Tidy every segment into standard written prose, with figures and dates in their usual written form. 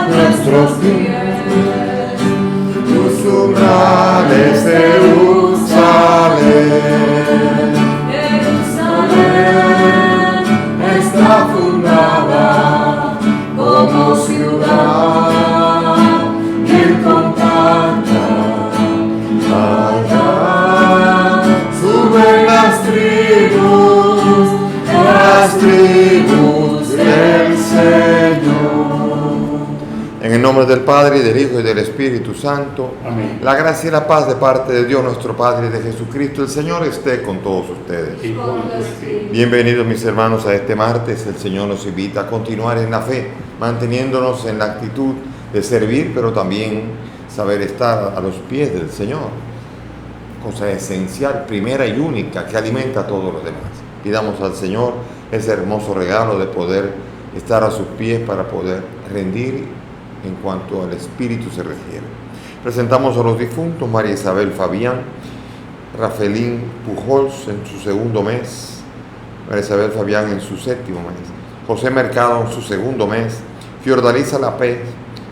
nuestros pies. Tus umbrales, Jerusalén. Jerusalén está fundada como ciudad, quien compacta allá suben las tribus del Señor. En el nombre del Padre, y del Hijo, y del Espíritu Santo. Amén. La gracia y la paz de parte de Dios nuestro Padre y de Jesucristo el Señor esté con todos ustedes. Y con tu espíritu. Bienvenidos mis hermanos a este martes. El Señor nos invita a continuar en la fe, manteniéndonos en la actitud de servir, pero también saber estar a los pies del Señor. Cosa esencial, primera y única, que alimenta a todos los demás. Pidamos al Señor ese hermoso regalo de poder estar a sus pies para poder rendir en cuanto al Espíritu se refiere. Presentamos a los difuntos: María Isabel Fabián, Rafaelín Pujols en su segundo mes, María Isabel Fabián en su séptimo mes, José Mercado en su segundo mes, Fiordalisa Lapez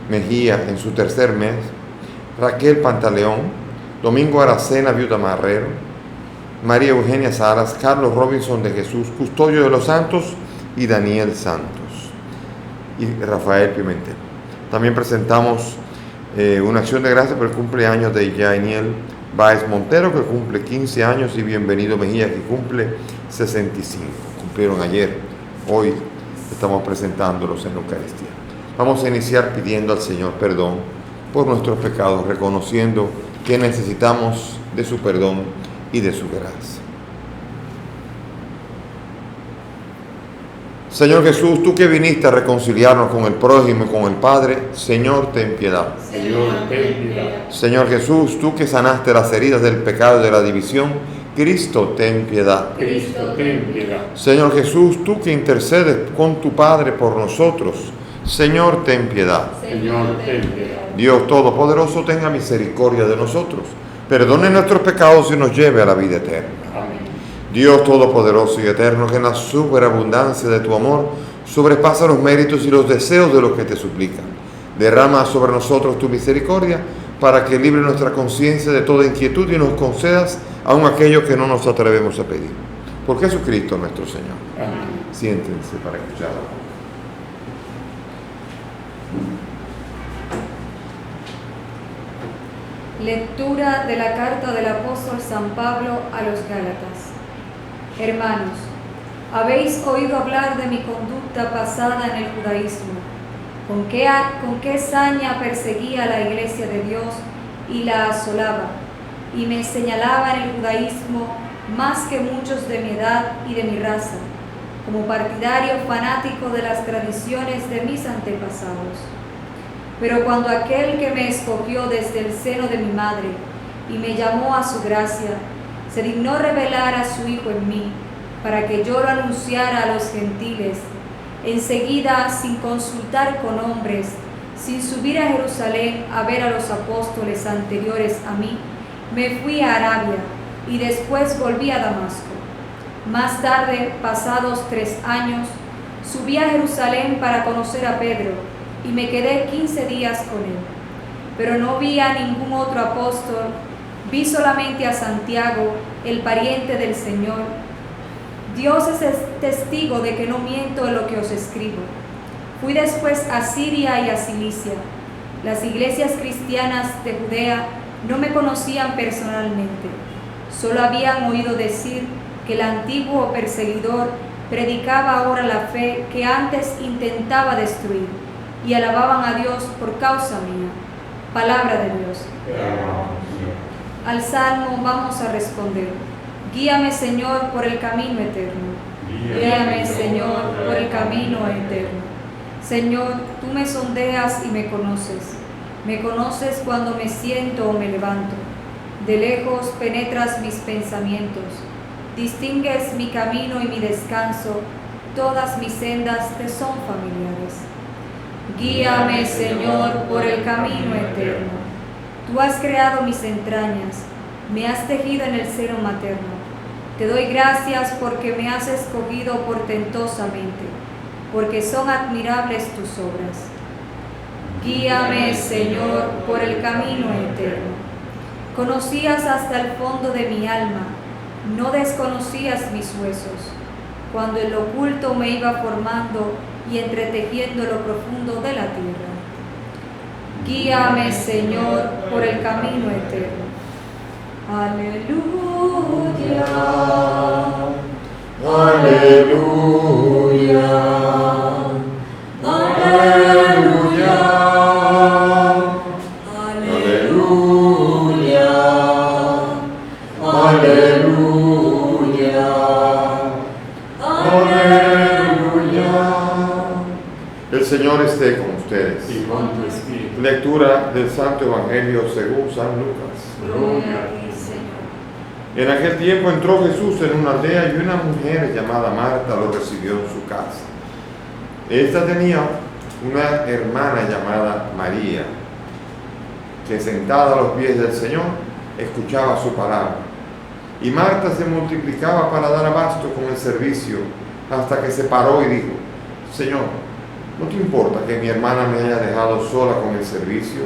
Mejía en su tercer mes, Raquel Pantaleón, Domingo Aracena Viuda Marrero, María Eugenia Salas, Carlos Robinson de Jesús, Custodio de los Santos, y Daniel Santos, y Rafael Pimentel. También presentamos una acción de gracias por el cumpleaños de Yainiel Báez Montero, que cumple 15 años, y Bienvenido Mejía, que cumple 65. Cumplieron ayer. Hoy estamos presentándolos en la Eucaristía. Vamos a iniciar pidiendo al Señor perdón por nuestros pecados, reconociendo que necesitamos de su perdón y de su gracia. Señor Jesús, tú que viniste a reconciliarnos con el prójimo y con el Padre, Señor, ten piedad. Señor, ten piedad. Señor Jesús, tú que sanaste las heridas del pecado y de la división, Cristo, ten piedad. Cristo, ten piedad. Señor Jesús, tú que intercedes con tu Padre por nosotros, Señor, ten piedad. Señor, ten piedad. Dios Todopoderoso, tenga misericordia de nosotros, perdone nuestros pecados y nos lleve a la vida eterna. Amén. Dios Todopoderoso y Eterno, que en la superabundancia de tu amor sobrepasa los méritos y los deseos de los que te suplican, derrama sobre nosotros tu misericordia para que libre nuestra conciencia de toda inquietud y nos concedas aun aquello que no nos atrevemos a pedir. Por Jesucristo nuestro Señor. Amén. Siéntense para escuchar. Lectura de la carta del apóstol San Pablo a los Gálatas. Hermanos, habéis oído hablar de mi conducta pasada en el judaísmo, con qué saña perseguía a la iglesia de Dios y la asolaba, y me señalaba en el judaísmo más que muchos de mi edad y de mi raza, como partidario fanático de las tradiciones de mis antepasados. Pero cuando aquel que me escogió desde el seno de mi madre y me llamó a su gracia, se dignó revelar a su Hijo en mí, para que yo lo anunciara a los gentiles, enseguida, sin consultar con hombres, sin subir a Jerusalén a ver a los apóstoles anteriores a mí, me fui a Arabia y después volví a Damasco. Más tarde, pasados 3 años, subí a Jerusalén para conocer a Pedro, y me quedé 15 días con él. Pero no vi a ningún otro apóstol, vi solamente a Santiago, el pariente del Señor. Dios es testigo de que no miento en lo que os escribo. Fui después a Siria y a Cilicia. Las iglesias cristianas de Judea no me conocían personalmente, solo habían oído decir que el antiguo perseguidor predicaba ahora la fe que antes intentaba destruir, y alababan a Dios por causa mía. Palabra de Dios. Al Salmo vamos a responder: guíame, Señor, por el camino eterno. Guíame, Señor, por el camino eterno. Señor, tú me sondeas y me conoces. Me conoces cuando me siento o me levanto. De lejos penetras mis pensamientos. Distingues mi camino y mi descanso. Todas mis sendas te son familiares. Guíame, Señor, por el camino eterno. Tú has creado mis entrañas, me has tejido en el seno materno. Te doy gracias porque me has escogido portentosamente, porque son admirables tus obras. Guíame, Señor, por el camino eterno. Conocías hasta el fondo de mi alma, no desconocías mis huesos, cuando en lo oculto me iba formando y entretejiendo lo profundo de la tierra. Guíame, Señor, por el camino eterno. Aleluya, aleluya, aleluya, aleluya, aleluya, aleluya. El Señor esté con ustedes. Y con tu espíritu. Lectura del Santo Evangelio según San Lucas. Gloria a ti. En aquel tiempo entró Jesús en una aldea y una mujer llamada Marta lo recibió en su casa. Esta tenía una hermana llamada María, que sentada a los pies del Señor escuchaba su palabra. Y Marta se multiplicaba para dar abasto con el servicio, hasta que se paró y dijo: Señor, ¿no te importa que mi hermana me haya dejado sola con el servicio?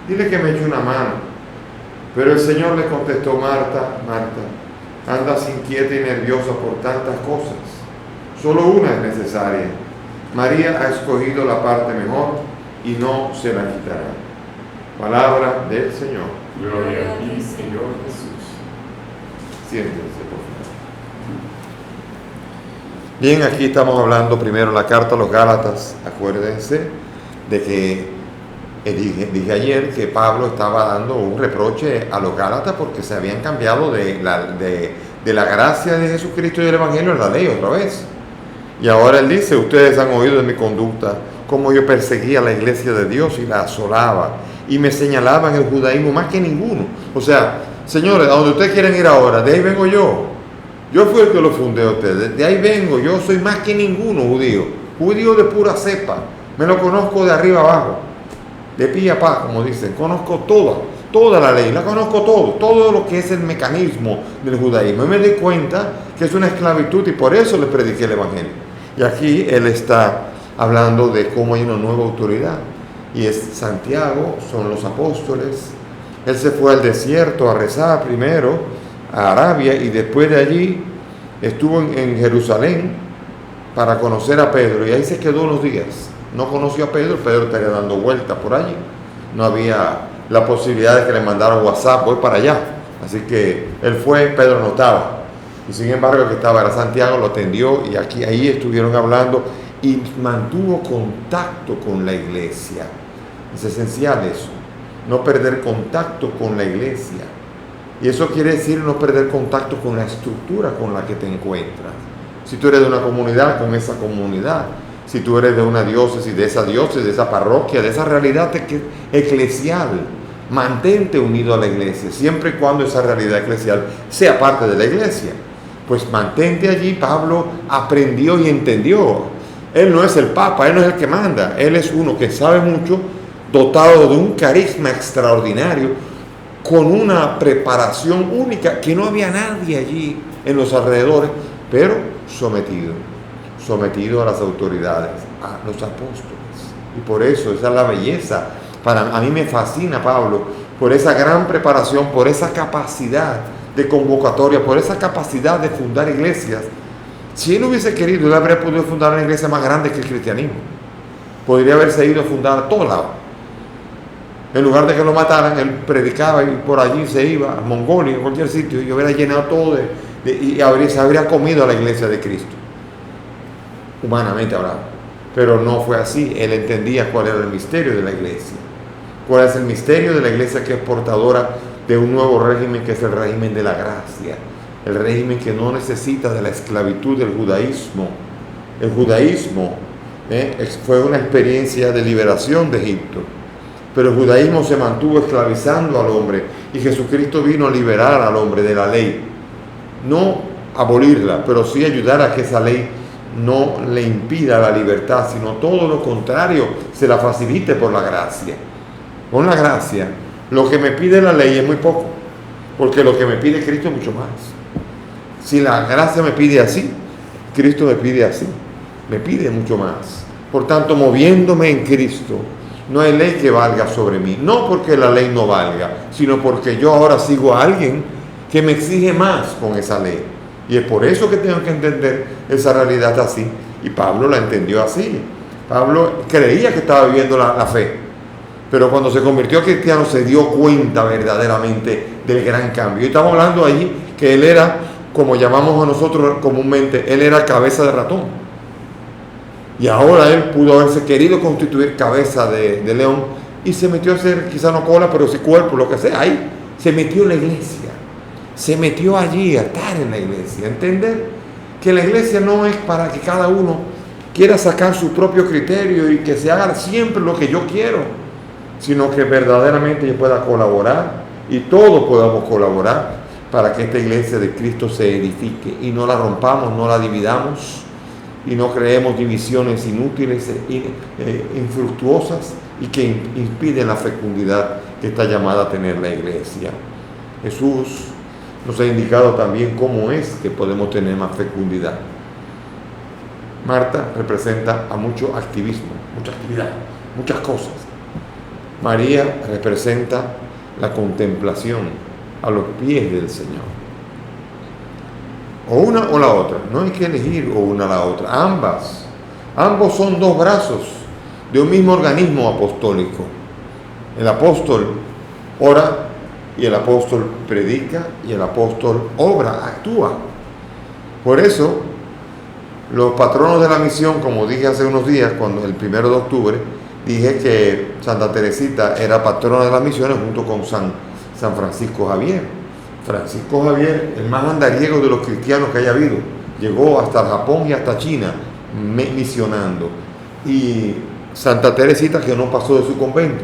Dile que me eche una mano. Pero el Señor le contestó: Marta, Marta, andas inquieta y nerviosa por tantas cosas. Solo una es necesaria. María ha escogido la parte mejor y no se la quitará. Palabra del Señor. Gloria a ti, Señor Jesús. Siéntense, por favor. Bien, aquí estamos hablando primero la carta a los Gálatas. Acuérdense de que dije ayer que Pablo estaba dando un reproche a los Gálatas porque se habían cambiado de la gracia de Jesucristo y del Evangelio en la ley otra vez. Y ahora él dice: ustedes han oído de mi conducta, cómo yo perseguía a la iglesia de Dios y la asolaba, y me señalaban el judaísmo más que ninguno. O sea, señores, a donde ustedes quieren ir ahora, de ahí vengo yo. Yo fui el que lo fundé a ustedes, de ahí vengo, yo soy más que ninguno judío de pura cepa, me lo conozco de arriba abajo. De pie a pa, como dicen, conozco toda la ley, la conozco todo lo que es el mecanismo del judaísmo. Y me di cuenta que es una esclavitud y por eso le prediqué el Evangelio. Y aquí él está hablando de cómo hay una nueva autoridad. Y es Santiago, son los apóstoles. Él se fue al desierto a rezar primero, a Arabia, y después de allí estuvo en Jerusalén para conocer a Pedro. Y ahí se quedó unos días. No conoció a Pedro estaría dando vueltas por allí. No había la posibilidad de que le mandaran WhatsApp: voy para allá. Así que él fue, Pedro no estaba. Y sin embargo el que estaba era Santiago, lo atendió y ahí estuvieron hablando y mantuvo contacto con la iglesia. Es esencial eso, no perder contacto con la iglesia. Y eso quiere decir no perder contacto con la estructura con la que te encuentras. Si tú eres de una comunidad, con esa comunidad. Si tú eres de una diócesis, de esa parroquia, de esa realidad eclesial, mantente unido a la iglesia, siempre y cuando esa realidad eclesial sea parte de la iglesia. Pues mantente allí. Pablo aprendió y entendió. Él no es el Papa, él no es el que manda, él es uno que sabe mucho, dotado de un carisma extraordinario, con una preparación única, que no había nadie allí en los alrededores, pero sometido a las autoridades, a los apóstoles. Y por eso esa es la belleza. A mí me fascina Pablo, por esa gran preparación, por esa capacidad de convocatoria, por esa capacidad de fundar iglesias. Si él hubiese querido, él habría podido fundar una iglesia más grande que el cristianismo. Podría haberse ido a fundar a todos lados. En lugar de que lo mataran, él predicaba y por allí se iba a Mongolia, a cualquier sitio, y hubiera llenado todo y se habría comido a la iglesia de Cristo, humanamente hablando. Pero no fue así. Él entendía cuál era el misterio de la iglesia, cuál es el misterio de la iglesia, que es portadora de un nuevo régimen, que es el régimen de la gracia, el régimen que no necesita de la esclavitud del judaísmo. El judaísmo fue una experiencia de liberación de Egipto, pero el judaísmo se mantuvo esclavizando al hombre, y Jesucristo vino a liberar al hombre de la ley, no abolirla, pero sí ayudar a que esa ley no le impida la libertad, sino todo lo contrario, se la facilite por la gracia. Con la gracia, lo que me pide la ley es muy poco, porque lo que me pide Cristo es mucho más. Si la gracia me pide así, Cristo me pide así, me pide mucho más. Por tanto, moviéndome en Cristo, no hay ley que valga sobre mí. No porque la ley no valga, sino porque yo ahora sigo a alguien que me exige más con esa ley. Y es por eso que tengo que entender esa realidad así. Y Pablo la entendió así. Pablo creía que estaba viviendo la fe, pero cuando se convirtió cristiano se dio cuenta verdaderamente del gran cambio. Y estamos hablando allí que él era, como llamamos a nosotros comúnmente, él era cabeza de ratón. Y ahora él pudo haberse querido constituir cabeza de león y se metió a hacer, quizá no cola, pero sí cuerpo, lo que sea. Ahí se metió en la iglesia. Se metió allí a estar en la iglesia. Entender que la iglesia no es para que cada uno quiera sacar su propio criterio y que se haga siempre lo que yo quiero, sino que verdaderamente yo pueda colaborar y todos podamos colaborar para que esta iglesia de Cristo se edifique y no la rompamos, no la dividamos y no creemos divisiones inútiles e infructuosas y que impiden la fecundidad que está llamada a tener la iglesia. Jesús nos ha indicado también cómo es que podemos tener más fecundidad. Marta representa a mucho activismo, mucha actividad, muchas cosas. María representa la contemplación a los pies del Señor. O una o la otra, no hay que elegir o una o la otra, ambos son dos brazos de un mismo organismo apostólico. El apóstol ora y el apóstol predica y el apóstol obra, actúa. Por eso los patronos de la misión, como dije hace unos días, cuando el 1 de octubre, dije que Santa Teresita era patrona de las misiones junto con San Francisco Javier. Francisco Javier, el más andariego de los cristianos que haya habido, llegó hasta el Japón y hasta China misionando. Y Santa Teresita, que no pasó de su convento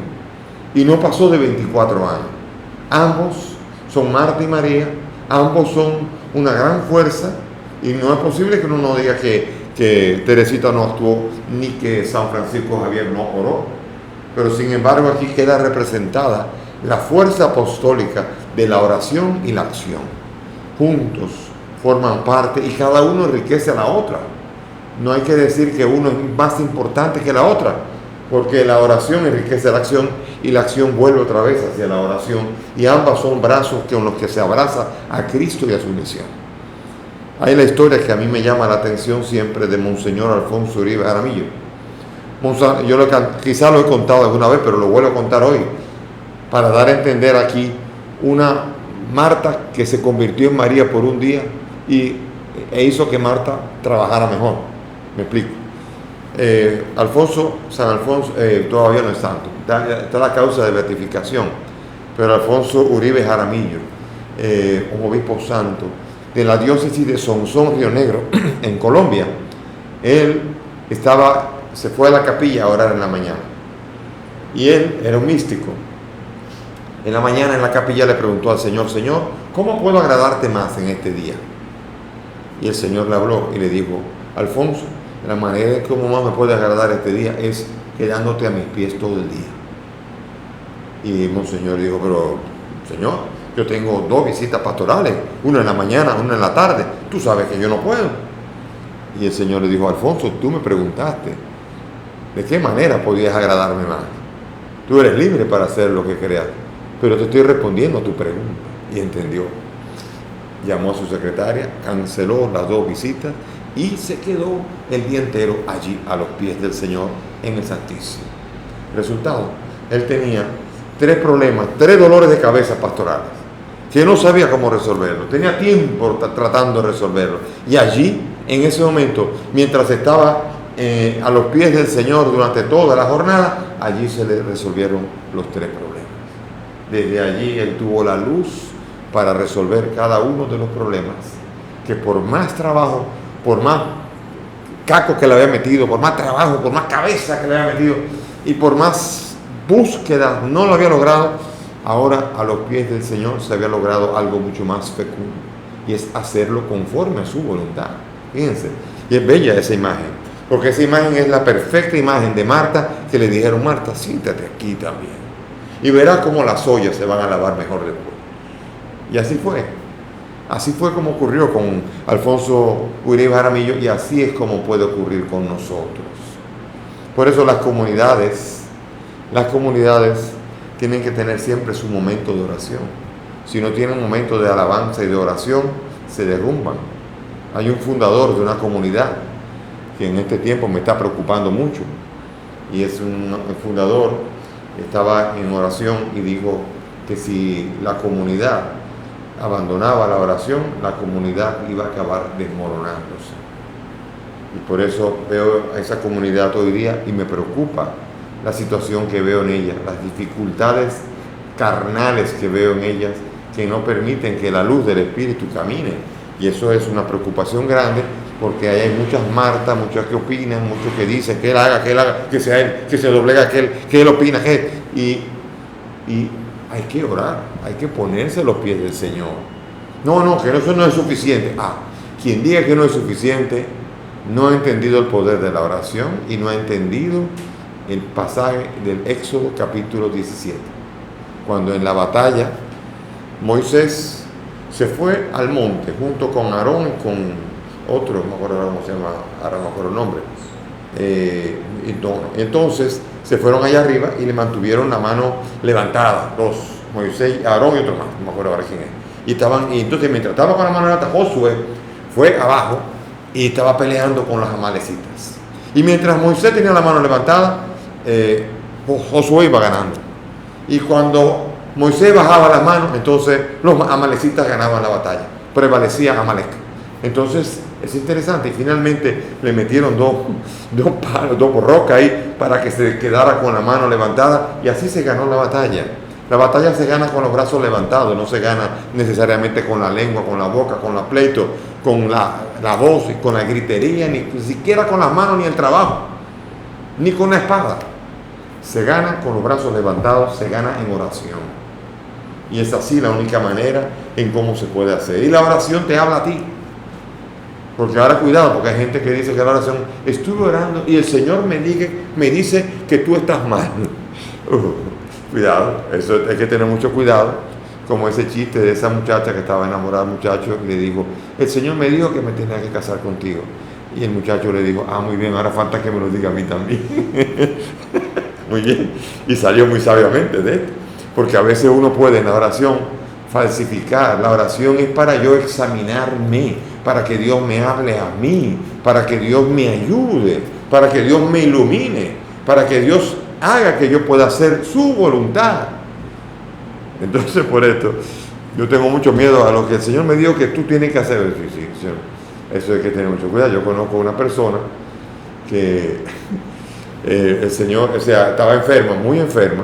y no pasó de 24 años. Ambos son Marta y María, ambos son una gran fuerza. Y no es posible que uno no diga que Teresita no actuó ni que San Francisco Javier no oró. Pero sin embargo aquí queda representada la fuerza apostólica de la oración y la acción. Juntos forman parte y cada uno enriquece a la otra. No hay que decir que uno es más importante que la otra, porque la oración enriquece la acción y la acción vuelve otra vez hacia la oración. Y ambas son brazos con los que se abraza a Cristo y a su misión. Hay la historia que a mí me llama la atención siempre de Monseñor Alfonso Uribe Jaramillo. Yo quizá lo he contado alguna vez, pero lo vuelvo a contar hoy, para dar a entender aquí una Marta que se convirtió en María por un día e hizo que Marta trabajara mejor. Me explico. San Alfonso todavía no es santo, está la causa de beatificación, pero Alfonso Uribe Jaramillo, un obispo santo de la diócesis de Sonsón, Río Negro, en Colombia, él se fue a la capilla a orar en la mañana. Y él era un místico. En la mañana en la capilla le preguntó al Señor: Señor, ¿cómo puedo agradarte más en este día? Y el Señor le habló y le dijo: Alfonso, la manera en cómo más me puede agradar este día es quedándote a mis pies todo el día. Y Monseñor dijo: pero Señor, yo tengo 2 visitas pastorales, una en la mañana, una en la tarde, tú sabes que yo no puedo. Y el Señor le dijo: Alfonso, tú me preguntaste de qué manera podías agradarme más. Tú eres libre para hacer lo que creas, pero te estoy respondiendo a tu pregunta. Y entendió. Llamó a su secretaria, canceló las 2 visitas y se quedó el día entero allí a los pies del Señor en el Santísimo. Resultado, él tenía 3 problemas, 3 dolores de cabeza pastorales, que no sabía cómo resolverlo. Tenía tiempo tratando de resolverlo. Y allí, en ese momento, mientras estaba a los pies del Señor durante toda la jornada, allí se le resolvieron los 3 problemas. Desde allí él tuvo la luz para resolver cada uno de los problemas, que por más trabajo, por más caco que le había metido, por más trabajo, por más cabeza que le había metido y por más búsqueda no lo había logrado. Ahora a los pies del Señor se había logrado algo mucho más fecundo, y es hacerlo conforme a su voluntad. Fíjense, y es bella esa imagen, porque esa imagen es la perfecta imagen de Marta, que le dijeron: Marta, siéntate aquí también y verás cómo las ollas se van a lavar mejor después. Y así fue como ocurrió con Alfonso Uribe Jaramillo, y así es como puede ocurrir con nosotros. Por eso las comunidades Las comunidades tienen que tener siempre su momento de oración. Si no tienen un momento de alabanza y de oración, se derrumban. Hay un fundador de una comunidad que en este tiempo me está preocupando mucho, y es un fundador que estaba en oración y dijo que si la comunidad abandonaba la oración, la comunidad iba a acabar desmoronándose. Y por eso veo a esa comunidad hoy día y me preocupa la situación que veo en ella, las dificultades carnales que veo en ellas, que no permiten que la luz del Espíritu camine. Y eso es una preocupación grande, porque ahí hay muchas Martas, muchas que opinan, muchos que dicen que él haga, que sea él, que se doblega aquel, que él opina, y hay que orar, hay que ponerse a los pies del Señor. No, que eso no es suficiente. Quien diga que no es suficiente, no ha entendido el poder de la oración y no ha entendido el pasaje del Éxodo capítulo 17, cuando en la batalla Moisés se fue al monte junto con Aarón y con otro, no me acuerdo cómo se llama, ahora no me acuerdo el nombre. Entonces se fueron allá arriba y le mantuvieron la mano levantada, dos, Moisés, Aarón y otro más, no me acuerdo ahora quién es. Y entonces mientras estaba con la mano levantada, Josué fue abajo y estaba peleando con las amalecitas. Y mientras Moisés tenía la mano levantada, Josué iba ganando. Y cuando Moisés bajaba las manos, entonces los amalecitas ganaban la batalla, prevalecía Amalec. Entonces es interesante, y finalmente le metieron dos palos, dos rocas ahí para que se quedara con la mano levantada, y así se ganó la batalla. La batalla se gana con los brazos levantados, no se gana necesariamente con la lengua, con la boca, con la pleito, con la voz y con la gritería, ni siquiera con las manos, ni el trabajo, ni con la espada. Se gana con los brazos levantados, se gana en oración. Y es así la única manera en cómo se puede hacer. Y la oración te habla a ti. Porque ahora cuidado, porque hay gente que dice que la oración, estuve orando y el Señor me dice que tú estás mal. Cuidado, eso hay que tener mucho cuidado. Como ese chiste de esa muchacha que estaba enamorada del muchacho y le dijo, el Señor me dijo que me tenía que casar contigo. Y el muchacho le dijo, muy bien, ahora falta que me lo diga a mí también. Muy bien. Y salió muy sabiamente de esto. Porque a veces uno puede en la oración falsificar. La oración es para yo examinarme, para que Dios me hable a mí, para que Dios me ayude, para que Dios me ilumine, para que Dios haga que yo pueda hacer su voluntad. Entonces, por esto, yo tengo mucho miedo a lo que el Señor me dijo que tú tienes que hacer. Sí, Señor. Eso hay que tener mucho cuidado. Yo conozco una persona que el Señor, estaba enferma, muy enferma,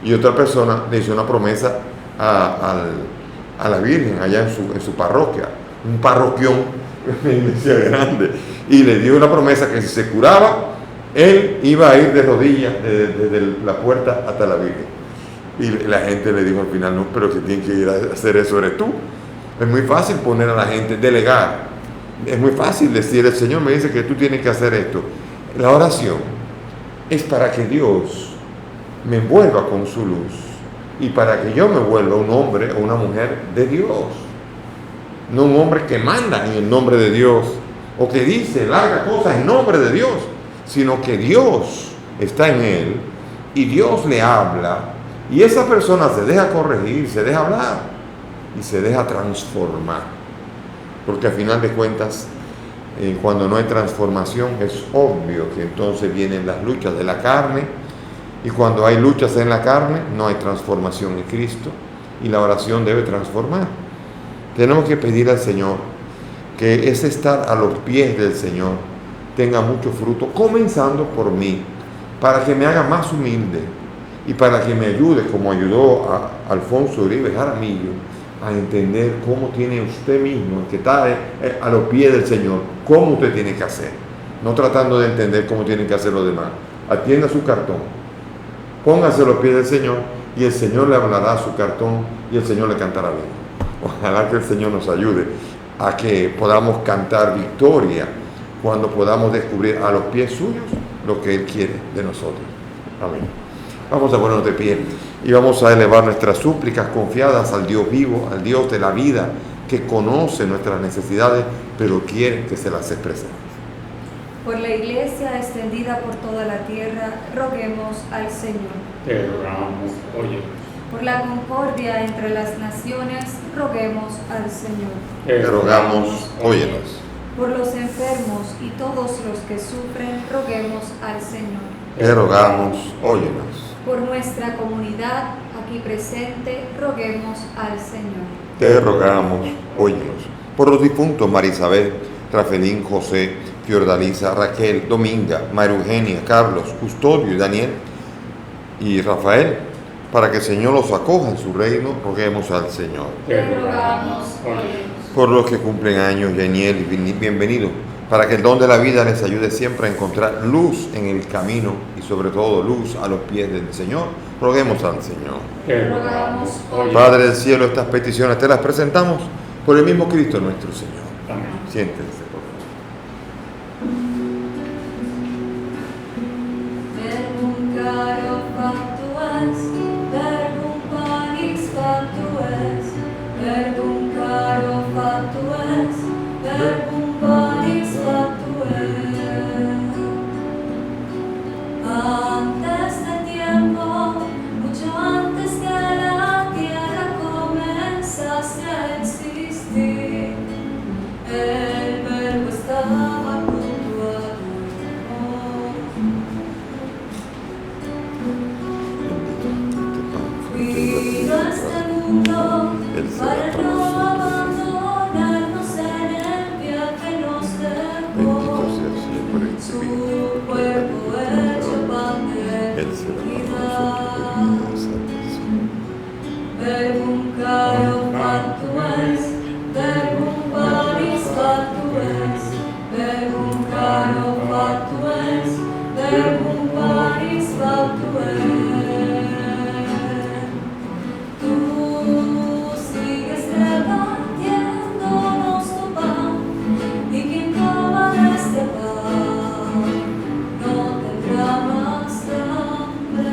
y otra persona le hizo una promesa a la Virgen allá en su parroquia, un parroquión, una iglesia grande, y le dio una promesa que si se curaba, él iba a ir de rodillas desde la puerta hasta la Virgen. Y la gente le dijo al final, no, pero que tiene que ir a hacer eso eres tú. Es muy fácil poner a la gente, delegar. Es muy fácil decir, el Señor me dice que tú tienes que hacer esto. La oración es para que Dios me envuelva con su luz y para que yo me vuelva un hombre o una mujer de Dios. No un hombre que manda en el nombre de Dios o que dice, larga cosas en nombre de Dios, sino que Dios está en él y Dios le habla y esa persona se deja corregir, se deja hablar y se deja transformar. Porque al final de cuentas, cuando no hay transformación, es obvio que entonces vienen las luchas de la carne, y cuando hay luchas en la carne, no hay transformación en Cristo, y la oración debe transformar. Tenemos que pedir al Señor que ese estar a los pies del Señor tenga mucho fruto, comenzando por mí, para que me haga más humilde, y para que me ayude, como ayudó a Alfonso Uribe Jaramillo, a entender cómo tiene usted mismo, que está a los pies del Señor, cómo usted tiene que hacer, no tratando de entender cómo tienen que hacer los demás. Atienda su cartón, póngase a los pies del Señor y el Señor le hablará a su cartón y el Señor le cantará bien. Ojalá que el Señor nos ayude a que podamos cantar victoria cuando podamos descubrir a los pies suyos lo que Él quiere de nosotros. Amén. Vamos a ponernos de pie y vamos a elevar nuestras súplicas confiadas al Dios vivo, al Dios de la vida, que conoce nuestras necesidades, pero quiere que se las expresemos. Por la Iglesia extendida por toda la tierra, roguemos al Señor. Te rogamos, óyenos. Por la concordia entre las naciones, roguemos al Señor. Te rogamos, óyenos. Por los enfermos y todos los que sufren, roguemos al Señor. Te rogamos, óyenos. Por nuestra comunidad aquí presente, roguemos al Señor. Te rogamos, óyenos. Por los difuntos Marisabel, Rafelín, José, Fiordalisa, Raquel, Dominga, María Eugenia, Carlos, Custodio y Daniel y Rafael, para que el Señor los acoja en su reino, roguemos al Señor. Te rogamos, óyenos. Por los que cumplen años, Yaniel y bienvenido, para que el don de la vida les ayude siempre a encontrar luz en el camino y sobre todo luz a los pies del Señor, roguemos al Señor. Te rogamos, óyenos. Padre del cielo, estas peticiones te las presentamos por el mismo Cristo nuestro Señor. Amén. Siéntense, por favor. Verbum caro factu est, verbum panis factu est, verbum caro factu est, verbum panis factu est. Antes de tiempo, mucho antes que la tierra comenzase a existir, el verbo estaba junto a vino a este mundo para no abandonarnos en el viaje nos dejó. Su cuerpo hecho pan de vida. Verbum caro factu est, verbum panis factu est, verbum caro factu est, verbum panis factu est. Tú sigues repartiéndonos tu pan, y quien coma de este pan no tendrá más hambre.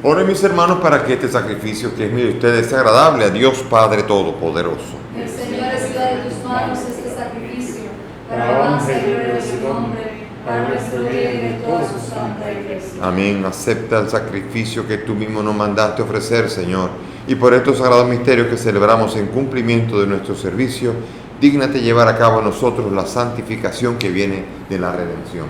Oren mis hermanos para que este sacrificio que es mío de ustedes sea agradable a Dios Padre Todopoderoso. El Señor reciba de tus manos este sacrificio, para alabanza y gloria de su nombre, para nuestro bien y de toda su santa iglesia. Amén. Acepta el sacrificio que tú mismo nos mandaste ofrecer, Señor. Y por estos sagrados misterios que celebramos en cumplimiento de nuestro servicio, dígnate llevar a cabo en nosotros la santificación que viene de la redención.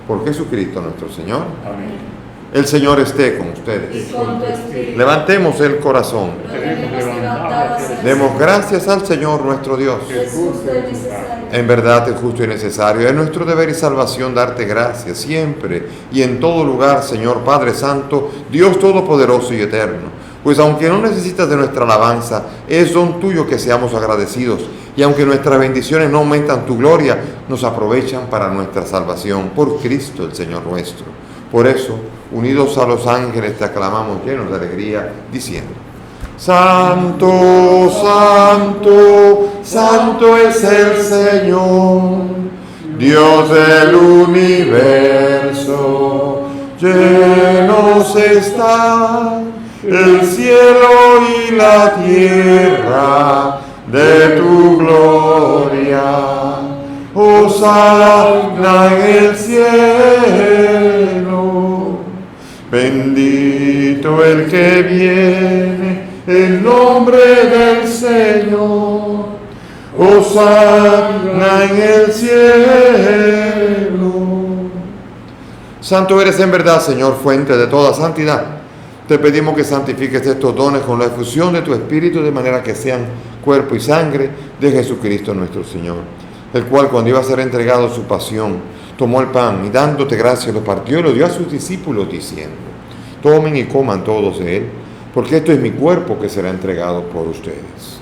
Por Jesucristo nuestro Señor. Amén. El Señor esté con ustedes. Y con tu espíritu. Levantemos el corazón. Lo tenemos levantado hacia el Demos Señor. gracias al Señor nuestro Dios. Es justo y necesario. En verdad es justo y necesario, es nuestro deber y salvación darte gracias siempre y en todo lugar, Señor Padre Santo, Dios Todopoderoso y Eterno. Pues aunque no necesitas de nuestra alabanza, es don tuyo que seamos agradecidos. Y aunque nuestras bendiciones no aumentan tu gloria, nos aprovechan para nuestra salvación por Cristo el Señor nuestro. Por eso, unidos a los ángeles, te aclamamos llenos de alegría, diciendo: Santo, santo, santo es el Señor, Dios del universo. Llenos están el cielo y la tierra de tu gloria. Hosana en el cielo. Bendito el que viene en nombre del Señor. Hosana en el cielo. Santo eres en verdad, Señor, fuente de toda santidad. Te pedimos que santifiques estos dones con la efusión de tu Espíritu, de manera que sean cuerpo y sangre de Jesucristo nuestro Señor, el cual, cuando iba a ser entregado a su pasión, tomó el pan y dándote gracias lo partió y lo dio a sus discípulos, diciendo: Tomen y coman todos de él, porque esto es mi cuerpo que será entregado por ustedes.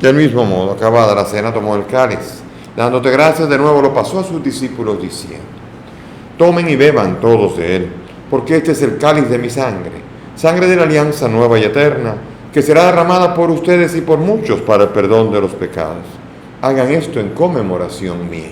Del mismo modo, acabada la cena, tomó el cáliz, dándote gracias de nuevo lo pasó a sus discípulos, diciendo: Tomen y beban todos de él, porque este es el cáliz de mi sangre, sangre de la alianza nueva y eterna, que será derramada por ustedes y por muchos para el perdón de los pecados. Hagan esto en conmemoración mía.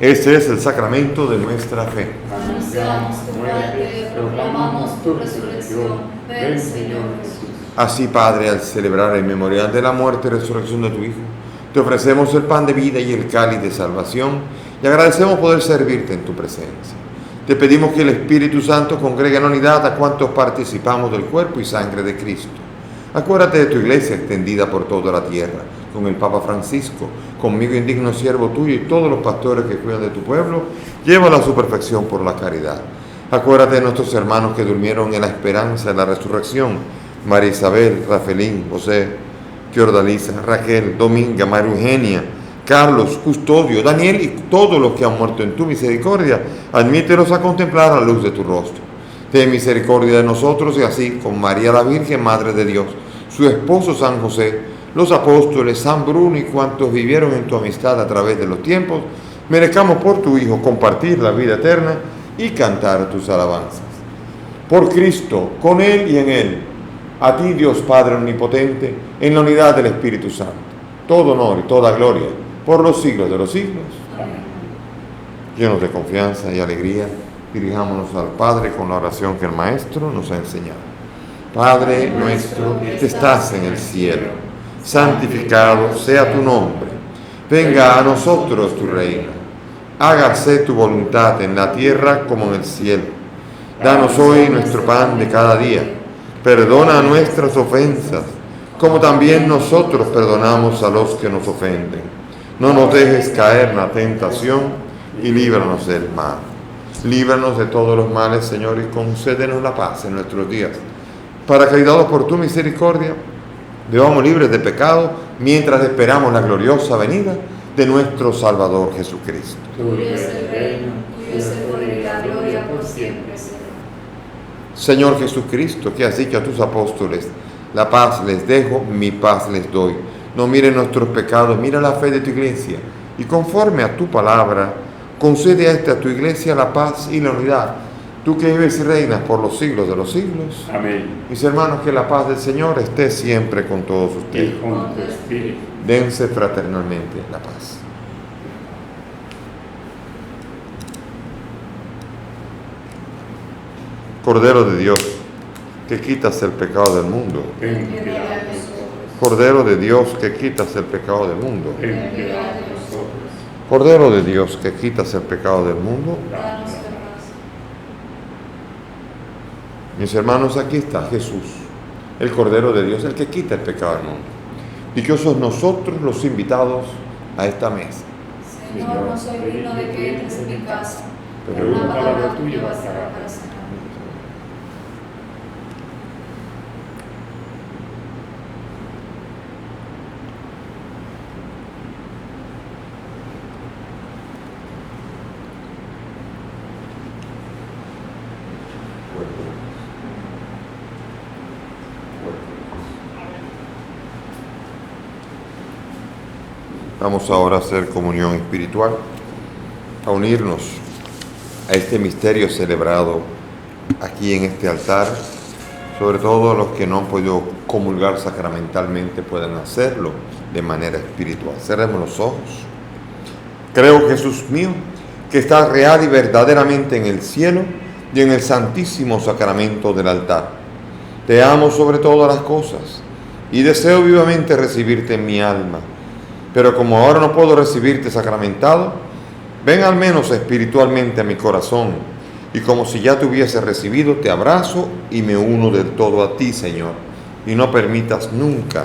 Este es el sacramento de nuestra fe. Anunciamos tu muerte, proclamamos tu resurrección. Ven, Señor Jesús. Así, Padre, al celebrar el memorial de la muerte y resurrección de tu Hijo, te ofrecemos el pan de vida y el cáliz de salvación y agradecemos poder servirte en tu presencia. Te pedimos que el Espíritu Santo congregue en unidad a cuantos participamos del cuerpo y sangre de Cristo. Acuérdate de tu iglesia extendida por toda la tierra, con el Papa Francisco, conmigo indigno siervo tuyo y todos los pastores que cuidan de tu pueblo, llévala a su perfección por la caridad. Acuérdate de nuestros hermanos que durmieron en la esperanza de la resurrección, María Isabel, Rafelín, José, Fiordalisa, Raquel, Dominga, María Eugenia, Carlos, Custodio, Daniel y todos los que han muerto en tu misericordia, admítelos a contemplar la luz de tu rostro. Ten misericordia de nosotros y así con María la Virgen, Madre de Dios, su esposo San José, los apóstoles, San Bruno y cuantos vivieron en tu amistad a través de los tiempos, merezcamos por tu Hijo compartir la vida eterna y cantar tus alabanzas. Por Cristo, con Él y en Él, a ti Dios Padre Omnipotente, en la unidad del Espíritu Santo, todo honor y toda gloria, por los siglos de los siglos. Amén. Llenos de confianza y alegría, dirijámonos al Padre con la oración que el Maestro nos ha enseñado. Padre nuestro que estás en el cielo, santificado sea tu nombre. Venga a nosotros tu reino. Hágase tu voluntad en la tierra como en el cielo. Danos hoy nuestro pan de cada día. Perdona nuestras ofensas, como también nosotros perdonamos a los que nos ofenden. No nos dejes caer en la tentación y líbranos del mal. Líbranos de todos los males, Señor, y concédenos la paz en nuestros días, para que, ayudados por tu misericordia, vivamos libres de pecado mientras esperamos la gloriosa venida de nuestro Salvador Jesucristo. Tuyo es el reino, tuyo es el poder y la gloria por siempre, Señor. Señor Jesucristo, que has dicho a tus apóstoles, la paz les dejo, mi paz les doy. No miren nuestros pecados, mira la fe de tu iglesia, y conforme a tu palabra, concede a tu iglesia la paz y la unidad. Tú que vives y reinas por los siglos de los siglos. Amén. Mis hermanos, que la paz del Señor esté siempre con todos ustedes. Y con tu espíritu. Dense fraternalmente la paz. Cordero de Dios, que quitas el pecado del mundo. Ten piedad de nosotros. Cordero de Dios, que quitas el pecado del mundo. Ten piedad de nosotros. Cordero de Dios, que quitas el pecado del mundo. Danos paz. Mis hermanos, aquí está Jesús, el Cordero de Dios, el que quita el pecado del mundo. Dichosos nosotros los invitados a esta mesa. Señor, no soy digno de que entres en mi casa, Pero pero una palabra tuya bastará para sanarme. Vamos ahora a hacer comunión espiritual, a unirnos a este misterio celebrado aquí en este altar. Sobre todo los que no han podido comulgar sacramentalmente pueden hacerlo de manera espiritual. Cerremos los ojos. Creo, Jesús mío, que estás real y verdaderamente en el cielo y en el santísimo sacramento del altar. Te amo sobre todas las cosas y deseo vivamente recibirte en mi alma. Pero como ahora no puedo recibirte sacramentado, ven al menos espiritualmente a mi corazón, y como si ya te hubiese recibido, te abrazo y me uno del todo a ti, Señor, y no permitas nunca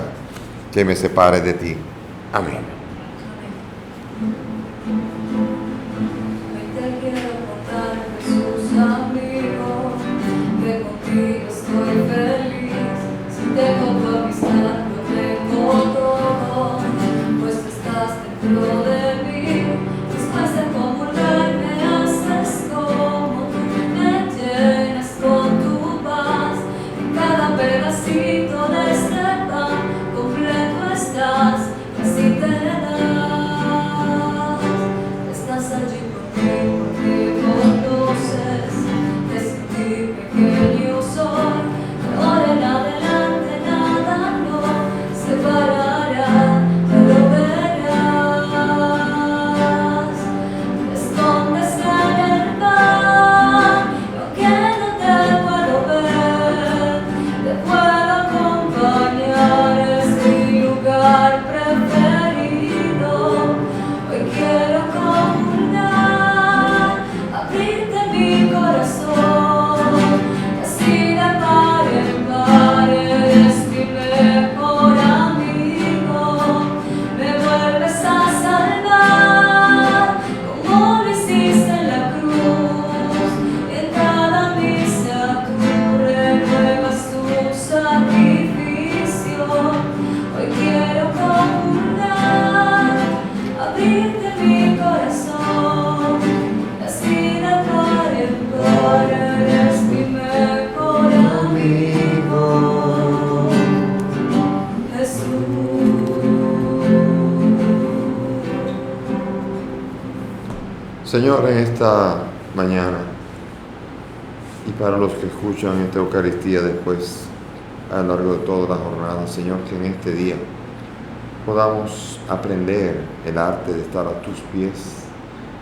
que me separe de ti. Amén. Hoy te quiero contar, Jesús amigo, que contigo estoy feliz. Si tengo tu amistad, lo tengo todo, pues tú estás dentro de mí. Después de comulgar me haces como tú, me llenas con tu paz. En cada pedacito de este pan completo estás, y así te das. Estás allí conmigo, me conoces, que sin ti pequeño soy. De ahora en adelante nada nos separará, ya lo verás. Señor, en esta mañana y para los que escuchan esta Eucaristía después a lo largo de toda la jornada, Señor, que en este día podamos aprender el arte de estar a tus pies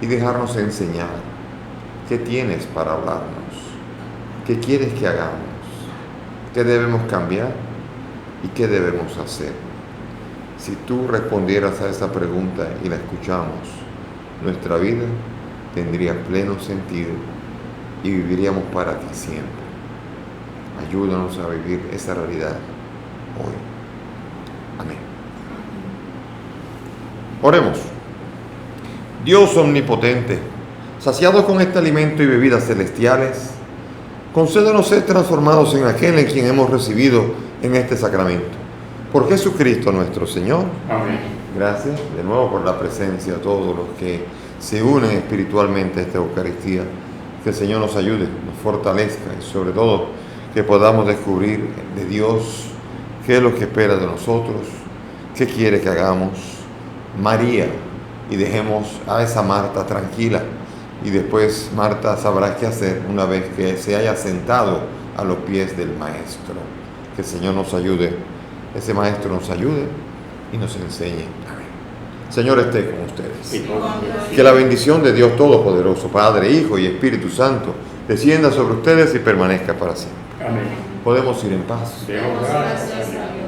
y dejarnos enseñar qué tienes para hablarnos, qué quieres que hagamos, qué debemos cambiar y qué debemos hacer. Si tú respondieras a esa pregunta y la escuchamos, nuestra vida tendría pleno sentido y viviríamos para ti siempre. Ayúdanos a vivir esa realidad hoy. Amén. Oremos. Dios omnipotente, saciados con este alimento y bebidas celestiales, concédenos ser transformados en aquel en quien hemos recibido en este sacramento. Por Jesucristo nuestro Señor. Amén. Gracias de nuevo por la presencia de todos los que se unen espiritualmente a esta Eucaristía. Que el Señor nos ayude, nos fortalezca y sobre todo que podamos descubrir de Dios qué es lo que espera de nosotros, qué quiere que hagamos. María, y dejemos a esa Marta tranquila y después Marta sabrá qué hacer una vez que se haya sentado a los pies del Maestro. Que el Señor nos ayude, ese Maestro nos ayude y nos enseñe. Amén. Señor esté con ustedes. Que la bendición de Dios Todopoderoso, Padre, Hijo y Espíritu Santo, descienda sobre ustedes y permanezca para siempre. Amén. Podemos ir en paz. Demos gracias a Dios.